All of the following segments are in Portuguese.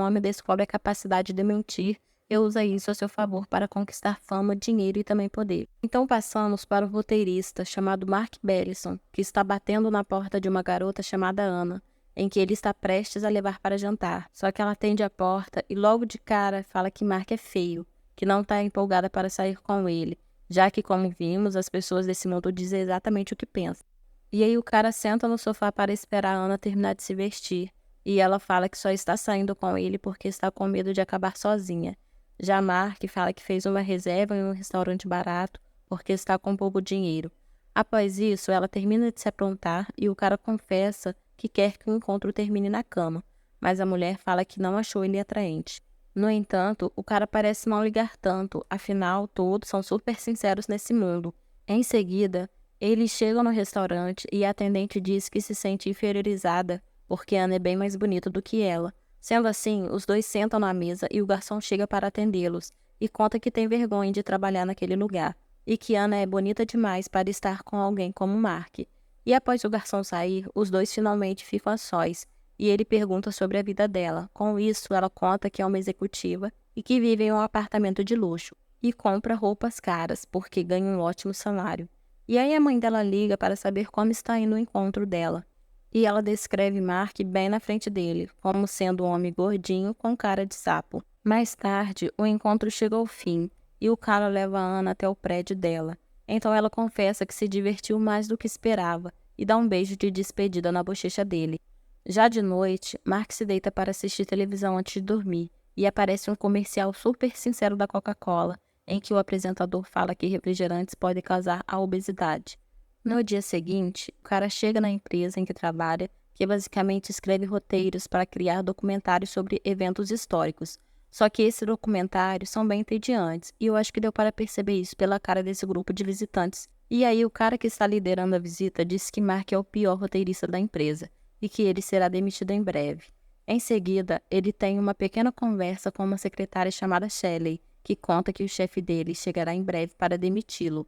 homem descobre a capacidade de mentir e usa isso a seu favor para conquistar fama, dinheiro e também poder. Então passamos para o roteirista chamado Mark Bellison, que está batendo na porta de uma garota chamada Ana, em que ele está prestes a levar para jantar. Só que ela atende a porta e logo de cara fala que Mark é feio, que não está empolgada para sair com ele, já que, como vimos, as pessoas desse mundo dizem exatamente o que pensam. E aí o cara senta no sofá para esperar a Ana terminar de se vestir, e ela fala que só está saindo com ele porque está com medo de acabar sozinha. Já Mark fala que fez uma reserva em um restaurante barato porque está com pouco dinheiro. Após isso, ela termina de se aprontar e o cara confessa que quer que o encontro termine na cama, mas a mulher fala que não achou ele atraente. No entanto, o cara parece não ligar tanto, afinal, todos são super sinceros nesse mundo. Em seguida, eles chegam no restaurante e a atendente diz que se sente inferiorizada porque Ana é bem mais bonita do que ela. Sendo assim, os dois sentam na mesa e o garçom chega para atendê-los e conta que tem vergonha de trabalhar naquele lugar e que Ana é bonita demais para estar com alguém como Mark. E após o garçom sair, os dois finalmente ficam a sós e ele pergunta sobre a vida dela. Com isso, ela conta que é uma executiva e que vive em um apartamento de luxo e compra roupas caras porque ganha um ótimo salário. E aí a mãe dela liga para saber como está indo o encontro dela. E ela descreve Mark bem na frente dele, como sendo um homem gordinho com cara de sapo. Mais tarde, o encontro chega ao fim, e o cara leva a Ana até o prédio dela. Então ela confessa que se divertiu mais do que esperava, e dá um beijo de despedida na bochecha dele. Já de noite, Mark se deita para assistir televisão antes de dormir, e aparece um comercial super sincero da Coca-Cola, em que o apresentador fala que refrigerantes podem causar a obesidade. No dia seguinte, o cara chega na empresa em que trabalha, que basicamente escreve roteiros para criar documentários sobre eventos históricos. Só que esses documentários são bem entediantes, e eu acho que deu para perceber isso pela cara desse grupo de visitantes. E aí o cara que está liderando a visita diz que Mark é o pior roteirista da empresa, e que ele será demitido em breve. Em seguida, ele tem uma pequena conversa com uma secretária chamada Shelley, que conta que o chefe dele chegará em breve para demiti-lo.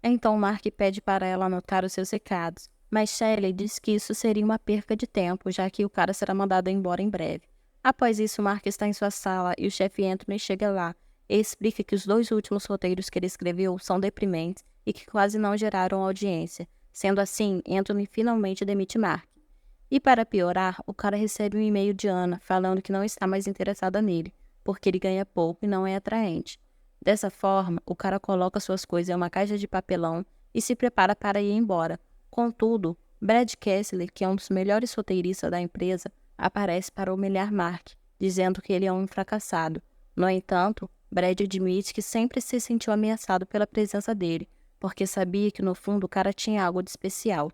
Então Mark pede para ela anotar os seus recados, mas Shelley diz que isso seria uma perca de tempo, já que o cara será mandado embora em breve. Após isso, Mark está em sua sala e o chefe Anthony chega lá e explica que os dois últimos roteiros que ele escreveu são deprimentes e que quase não geraram audiência. Sendo assim, Anthony finalmente demite Mark. E para piorar, o cara recebe um e-mail de Ana falando que não está mais interessada nele, porque ele ganha pouco e não é atraente. Dessa forma, o cara coloca suas coisas em uma caixa de papelão e se prepara para ir embora. Contudo, Brad Kessler, que é um dos melhores roteiristas da empresa, aparece para humilhar Mark, dizendo que ele é um fracassado. No entanto, Brad admite que sempre se sentiu ameaçado pela presença dele, porque sabia que no fundo o cara tinha algo de especial.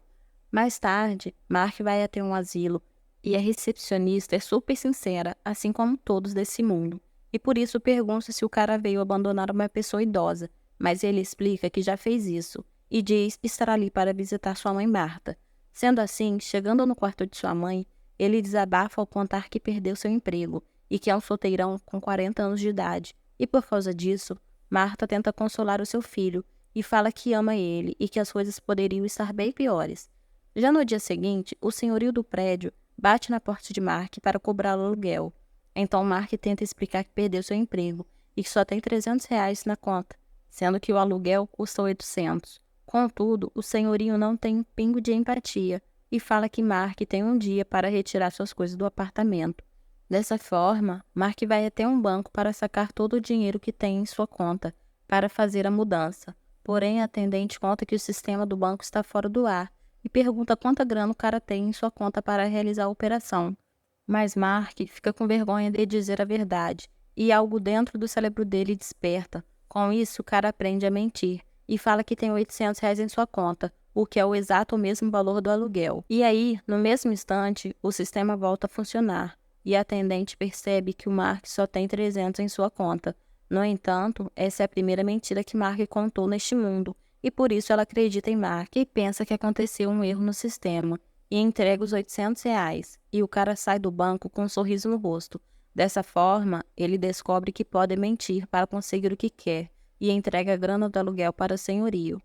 Mais tarde, Mark vai até um asilo e a recepcionista é super sincera, assim como todos desse mundo. E por isso pergunta se o cara veio abandonar uma pessoa idosa, mas ele explica que já fez isso e diz estar ali para visitar sua mãe Marta. Sendo assim, chegando no quarto de sua mãe, ele desabafa ao contar que perdeu seu emprego e que é um solteirão com 40 anos de idade. E por causa disso, Marta tenta consolar o seu filho e fala que ama ele e que as coisas poderiam estar bem piores. Já no dia seguinte, o senhorio do prédio bate na porta de Mark para cobrar o aluguel. Então Mark tenta explicar que perdeu seu emprego e que só tem R$ 300 na conta, sendo que o aluguel custa 800. Contudo, o senhorio não tem um pingo de empatia e fala que Mark tem um dia para retirar suas coisas do apartamento. Dessa forma, Mark vai até um banco para sacar todo o dinheiro que tem em sua conta para fazer a mudança. Porém, a atendente conta que o sistema do banco está fora do ar e pergunta quanta grana o cara tem em sua conta para realizar a operação. Mas Mark fica com vergonha de dizer a verdade, e algo dentro do cérebro dele desperta. Com isso, o cara aprende a mentir, e fala que tem R$ 800 em sua conta, o que é o exato mesmo valor do aluguel. E aí, no mesmo instante, o sistema volta a funcionar, e a atendente percebe que o Mark só tem 300 em sua conta. No entanto, essa é a primeira mentira que Mark contou neste mundo, e por isso ela acredita em Mark e pensa que aconteceu um erro no sistema, e entrega os R$ 800, e o cara sai do banco com um sorriso no rosto. Dessa forma, ele descobre que pode mentir para conseguir o que quer, e entrega a grana do aluguel para o senhorio.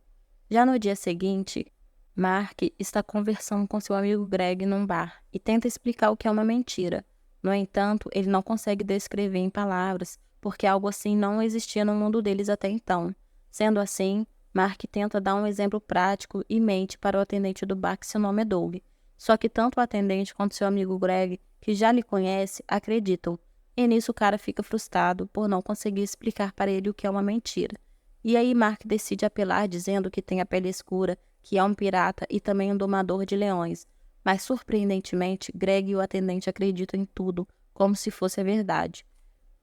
Já no dia seguinte, Mark está conversando com seu amigo Greg num bar, e tenta explicar o que é uma mentira. No entanto, ele não consegue descrever em palavras, porque algo assim não existia no mundo deles até então. Sendo assim, Mark tenta dar um exemplo prático e mente para o atendente do bar que seu nome é Doug. Só que tanto o atendente quanto seu amigo Greg, que já lhe conhece, acreditam. E nisso o cara fica frustrado por não conseguir explicar para ele o que é uma mentira. E aí Mark decide apelar dizendo que tem a pele escura, que é um pirata e também um domador de leões. Mas surpreendentemente, Greg e o atendente acreditam em tudo, como se fosse a verdade.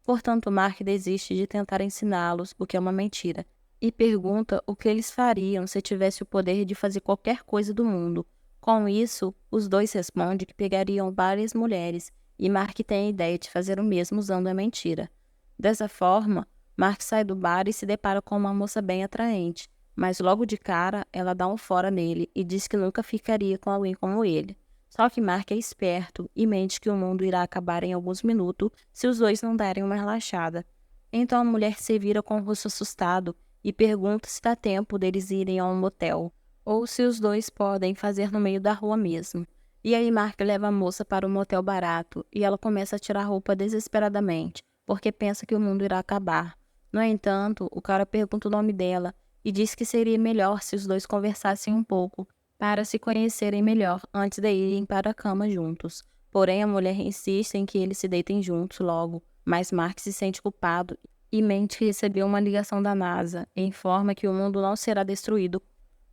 Portanto, Mark desiste de tentar ensiná-los o que é uma mentira e pergunta o que eles fariam se tivesse o poder de fazer qualquer coisa do mundo. Com isso, os dois respondem que pegariam várias mulheres e Mark tem a ideia de fazer o mesmo usando a mentira. Dessa forma, Mark sai do bar e se depara com uma moça bem atraente, mas logo de cara ela dá um fora nele e diz que nunca ficaria com alguém como ele. Só que Mark é esperto e mente que o mundo irá acabar em alguns minutos se os dois não derem uma relaxada. Então a mulher se vira com o rosto assustado e pergunta se dá tempo deles irem a um motel, ou se os dois podem fazer no meio da rua mesmo. E aí Mark leva a moça para um motel barato e ela começa a tirar roupa desesperadamente, porque pensa que o mundo irá acabar. No entanto, o cara pergunta o nome dela e diz que seria melhor se os dois conversassem um pouco, para se conhecerem melhor antes de irem para a cama juntos. Porém, a mulher insiste em que eles se deitem juntos logo, mas Mark se sente culpado e mente que recebeu uma ligação da NASA e informa que o mundo não será destruído.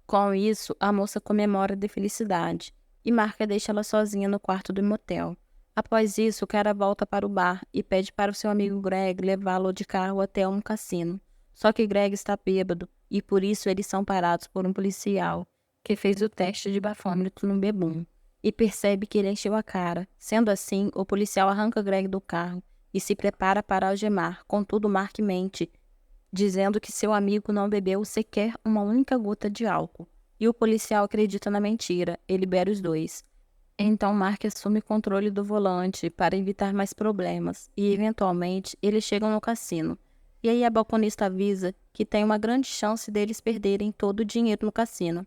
Com isso, a moça comemora de felicidade e Mark deixa ela sozinha no quarto do motel. Após isso, o cara volta para o bar e pede para o seu amigo Greg levá-lo de carro até um cassino. Só que Greg está bêbado e por isso eles são parados por um policial que fez o teste de bafômetro no bebum e percebe que ele encheu a cara. Sendo assim, o policial arranca Greg do carro e se prepara para algemar. Contudo, Mark mente, dizendo que seu amigo não bebeu sequer uma única gota de álcool. E o policial acredita na mentira e libera os dois. Então Mark assume o controle do volante para evitar mais problemas e, eventualmente, eles chegam no cassino. E aí a balconista avisa que tem uma grande chance deles perderem todo o dinheiro no cassino.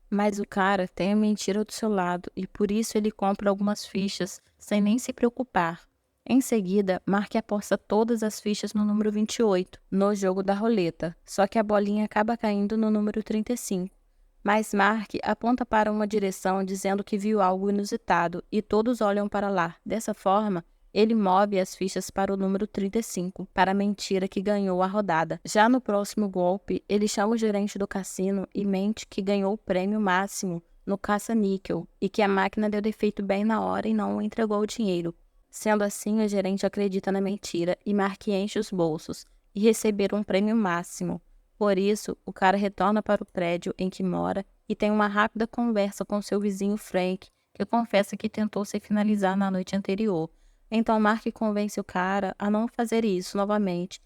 Mas o cara tem a mentira do seu lado e por isso ele compra algumas fichas sem nem se preocupar. Em seguida, Mark aposta todas as fichas no número 28, no jogo da roleta, só que a bolinha acaba caindo no número 35. Mas Mark aponta para uma direção dizendo que viu algo inusitado e todos olham para lá. Dessa forma, ele move as fichas para o número 35, para a mentira que ganhou a rodada. Já no próximo golpe, ele chama o gerente do cassino e mente que ganhou o prêmio máximo no caça-níquel e que a máquina deu defeito bem na hora e não entregou o dinheiro. Sendo assim, o gerente acredita na mentira e Mark enche os bolsos e receber um prêmio máximo. Por isso, o cara retorna para o prédio em que mora e tem uma rápida conversa com seu vizinho Frank, que confessa que tentou se finalizar na noite anterior. Então Mark convence o cara a não fazer isso novamente,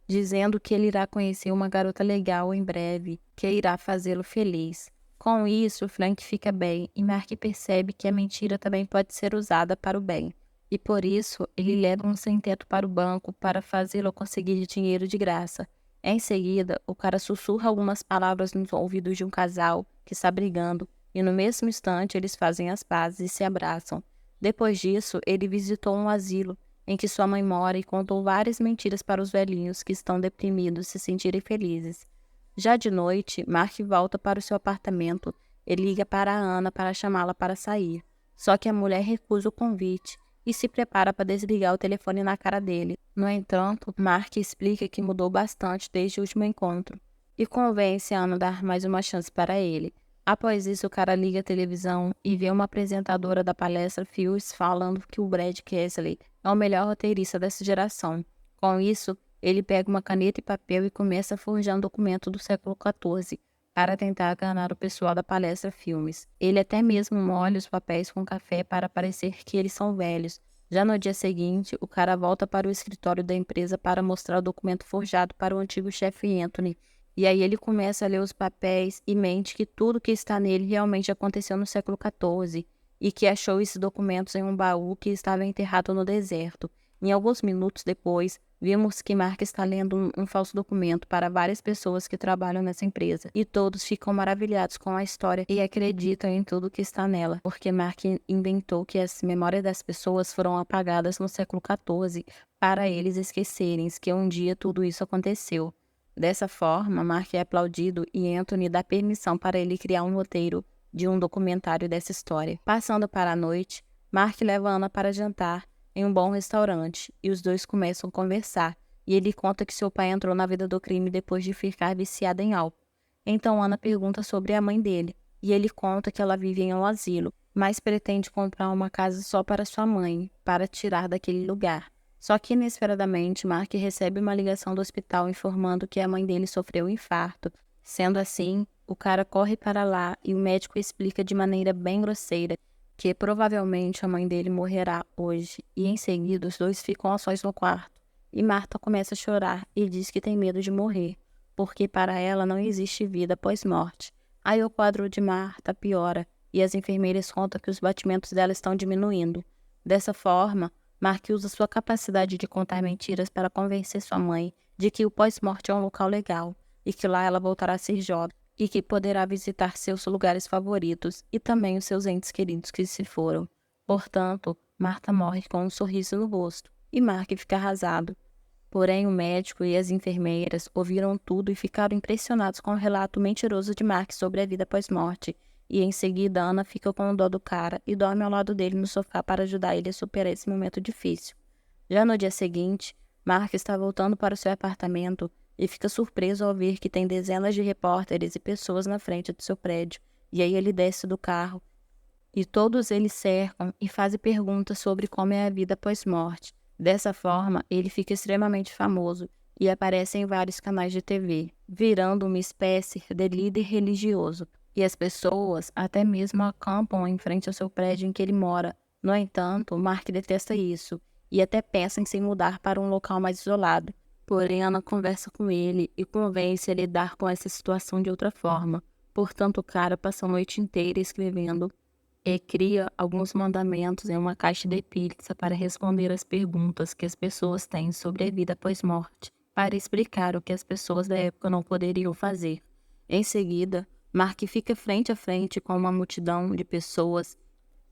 dizendo que ele irá conhecer uma garota legal em breve, que irá fazê-lo feliz. Com isso, Frank fica bem e Mark percebe que a mentira também pode ser usada para o bem. E por isso, ele leva um sem-teto para o banco para fazê-lo conseguir dinheiro de graça. Em seguida, o cara sussurra algumas palavras nos ouvidos de um casal que está brigando e no mesmo instante eles fazem as pazes e se abraçam. Depois disso, ele visitou um asilo em que sua mãe mora e contou várias mentiras para os velhinhos que estão deprimidos se sentirem felizes. Já de noite, Mark volta para o seu apartamento e liga para a Ana para chamá-la para sair. Só que a mulher recusa o convite e se prepara para desligar o telefone na cara dele. No entanto, Mark explica que mudou bastante desde o último encontro e convence a Ana a dar mais uma chance para ele. Após isso, o cara liga a televisão e vê uma apresentadora da palestra Fields falando que o Brad Kessler é o melhor roteirista dessa geração. Com isso, ele pega uma caneta e papel e começa a forjar um documento do século XIV para tentar enganar o pessoal da palestra Filmes. Ele até mesmo molha os papéis com café para parecer que eles são velhos. Já no dia seguinte, o cara volta para o escritório da empresa para mostrar o documento forjado para o antigo chefe Anthony. E aí ele começa a ler os papéis e mente que tudo que está nele realmente aconteceu no século XIV e que achou esses documentos em um baú que estava enterrado no deserto. Em alguns minutos depois, vimos que Mark está lendo um falso documento para várias pessoas que trabalham nessa empresa, e todos ficam maravilhados com a história e acreditam em tudo que está nela, porque Mark inventou que as memórias das pessoas foram apagadas no século XIV para eles esquecerem que um dia tudo isso aconteceu. Dessa forma, Mark é aplaudido e Anthony dá permissão para ele criar um roteiro de um documentário dessa história. Passando para a noite, Mark leva Ana para jantar em um bom restaurante e os dois começam a conversar, e ele conta que seu pai entrou na vida do crime depois de ficar viciada em álcool. Então Ana pergunta sobre a mãe dele, e ele conta que ela vive em um asilo, mas pretende comprar uma casa só para sua mãe, para tirar daquele lugar. Só que inesperadamente Mark recebe uma ligação do hospital informando que a mãe dele sofreu um infarto. Sendo assim, o cara corre para lá e o médico explica de maneira bem grosseira que provavelmente a mãe dele morrerá hoje, e em seguida os dois ficam a sós no quarto, e Marta começa a chorar e diz que tem medo de morrer, porque para ela não existe vida após morte. Aí o quadro de Marta piora, e as enfermeiras contam que os batimentos dela estão diminuindo. Dessa forma, Mark usa sua capacidade de contar mentiras para convencer sua mãe de que o pós-morte é um local legal, e que lá ela voltará a ser jovem, e que poderá visitar seus lugares favoritos e também os seus entes queridos que se foram. Portanto, Marta morre com um sorriso no rosto e Mark fica arrasado. Porém, o médico e as enfermeiras ouviram tudo e ficaram impressionados com o relato mentiroso de Mark sobre a vida pós-morte. E em seguida, Ana fica com dó do cara e dorme ao lado dele no sofá para ajudar ele a superar esse momento difícil. Já no dia seguinte, Mark está voltando para o seu apartamento e fica surpreso ao ver que tem dezenas de repórteres e pessoas na frente do seu prédio. E aí ele desce do carro e todos eles cercam e fazem perguntas sobre como é a vida após morte. Dessa forma, ele fica extremamente famoso e aparece em vários canais de TV, virando uma espécie de líder religioso. E as pessoas até mesmo acampam em frente ao seu prédio em que ele mora. No entanto, Mark detesta isso e até pensa em se mudar para um local mais isolado. Porém, Ana conversa com ele e convence ele a lidar com essa situação de outra forma. Portanto, o cara passa a noite inteira escrevendo e cria alguns mandamentos em uma caixa de pizza para responder às perguntas que as pessoas têm sobre a vida após morte, para explicar o que as pessoas da época não poderiam fazer. Em seguida, Mark fica frente a frente com uma multidão de pessoas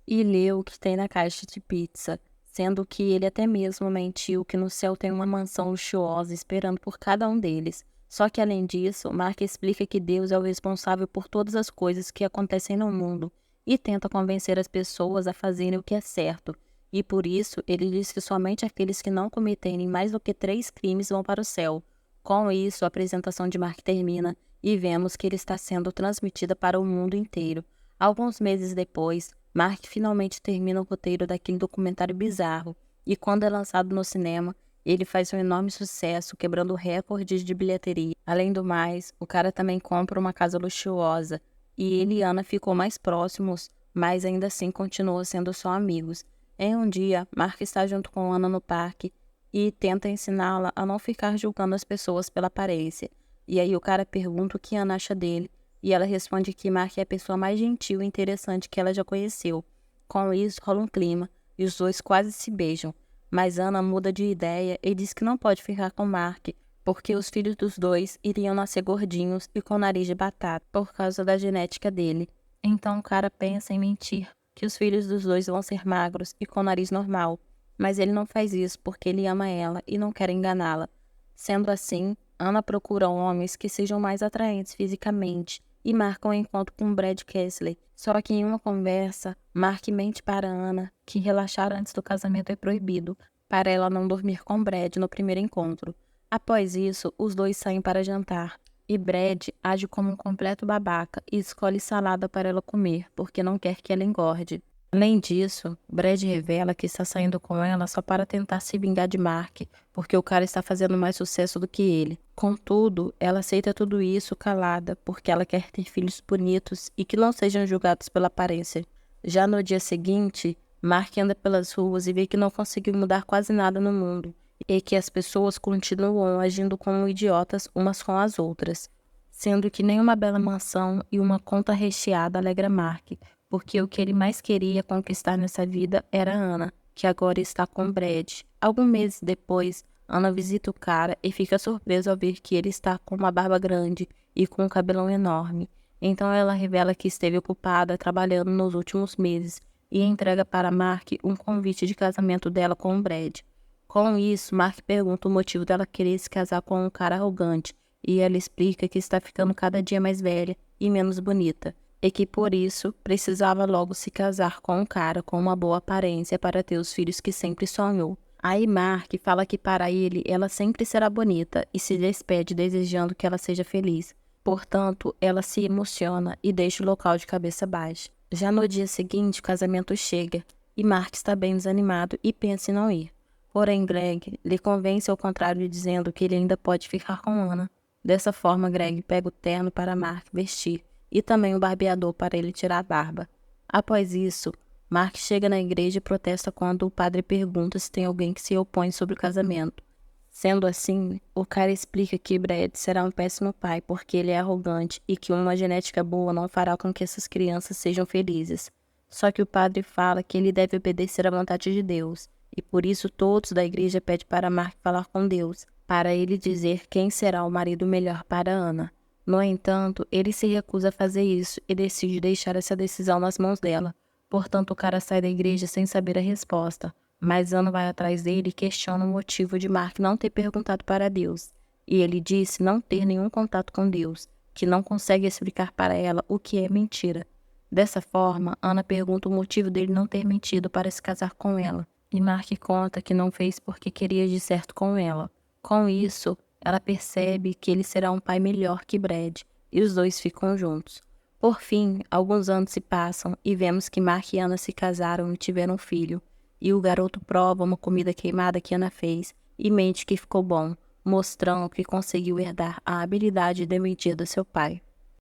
e lê o que tem na caixa de pizza, sendo que ele até mesmo mentiu que no céu tem uma mansão luxuosa esperando por cada um deles. Só que além disso, Mark explica que Deus é o responsável por todas as coisas que acontecem no mundo e tenta convencer as pessoas a fazerem o que é certo. E por isso, ele diz que somente aqueles que não cometerem mais do que 3 crimes vão para o céu. Com isso, a apresentação de Mark termina e vemos que ele está sendo transmitida para o mundo inteiro. Alguns meses depois, Mark finalmente termina o roteiro daquele documentário bizarro, e quando é lançado no cinema, ele faz um enorme sucesso, quebrando recordes de bilheteria. Além do mais, o cara também compra uma casa luxuosa, e ele e Ana ficam mais próximos, mas ainda assim continuam sendo só amigos. Em um dia, Mark está junto com Ana no parque e tenta ensiná-la a não ficar julgando as pessoas pela aparência. E aí o cara pergunta o que Ana acha dele, e ela responde que Mark é a pessoa mais gentil e interessante que ela já conheceu. Com isso, rola um clima, e os dois quase se beijam. Mas Ana muda de ideia e diz que não pode ficar com Mark, porque os filhos dos dois iriam nascer gordinhos e com nariz de batata, por causa da genética dele. Então o cara pensa em mentir, que os filhos dos dois vão ser magros e com nariz normal. Mas ele não faz isso porque ele ama ela e não quer enganá-la. Sendo assim, Ana procura homens que sejam mais atraentes fisicamente e marca um encontro com Brad Kessler. Só que em uma conversa, Mark mente para Ana que relaxar antes do casamento é proibido, para ela não dormir com Brad no primeiro encontro. Após isso, os dois saem para jantar, e Brad age como um completo babaca e escolhe salada para ela comer, porque não quer que ela engorde. Além disso, Brad revela que está saindo com ela só para tentar se vingar de Mark, porque o cara está fazendo mais sucesso do que ele. Contudo, ela aceita tudo isso calada, porque ela quer ter filhos bonitos e que não sejam julgados pela aparência. Já no dia seguinte, Mark anda pelas ruas e vê que não conseguiu mudar quase nada no mundo, e que as pessoas continuam agindo como idiotas umas com as outras, sendo que nem uma bela mansão e uma conta recheada alegra Mark, porque o que ele mais queria conquistar nessa vida era Ana. que agora está com Brad. Alguns meses depois, Ana visita o cara e fica surpresa ao ver que ele está com uma barba grande e com um cabelão enorme. Então ela revela que esteve ocupada trabalhando nos últimos meses e entrega para Mark um convite de casamento dela com o Brad. Com isso, Mark pergunta o motivo dela querer se casar com um cara arrogante e ela explica que está ficando cada dia mais velha e menos bonita e que por isso precisava logo se casar com um cara com uma boa aparência para ter os filhos que sempre sonhou. Aí Mark fala que para ele ela sempre será bonita e se despede desejando que ela seja feliz. Portanto, ela se emociona e deixa o local de cabeça baixa. Já no dia seguinte, o casamento chega e Mark está bem desanimado e pensa em não ir. Porém, Greg lhe convence ao contrário, dizendo que ele ainda pode ficar com Ana. Dessa forma, Greg pega o terno para Mark vestir e também o barbeador para ele tirar a barba. Após isso, Mark chega na igreja e protesta quando o padre pergunta se tem alguém que se opõe sobre o casamento. Sendo assim, o cara explica que Brad será um péssimo pai porque ele é arrogante e que uma genética boa não fará com que essas crianças sejam felizes. Só que o padre fala que ele deve obedecer à vontade de Deus, e por isso todos da igreja pedem para Mark falar com Deus, para ele dizer quem será o marido melhor para Ana. No entanto, ele se recusa a fazer isso e decide deixar essa decisão nas mãos dela. Portanto, o cara sai da igreja sem saber a resposta. Mas Ana vai atrás dele e questiona o motivo de Mark não ter perguntado para Deus. E ele disse não ter nenhum contato com Deus, que não consegue explicar para ela o que é mentira. Dessa forma, Ana pergunta o motivo dele não ter mentido para se casar com ela. E Mark conta que não fez porque queria de certo com ela. Com isso, ela percebe que ele será um pai melhor que Brad, e os dois ficam juntos. Por fim, alguns anos se passam e vemos que Mark e Ana se casaram e tiveram um filho. E o garoto prova uma comida queimada que Ana fez e mente que ficou bom, mostrando que conseguiu herdar a habilidade de mentir do seu pai.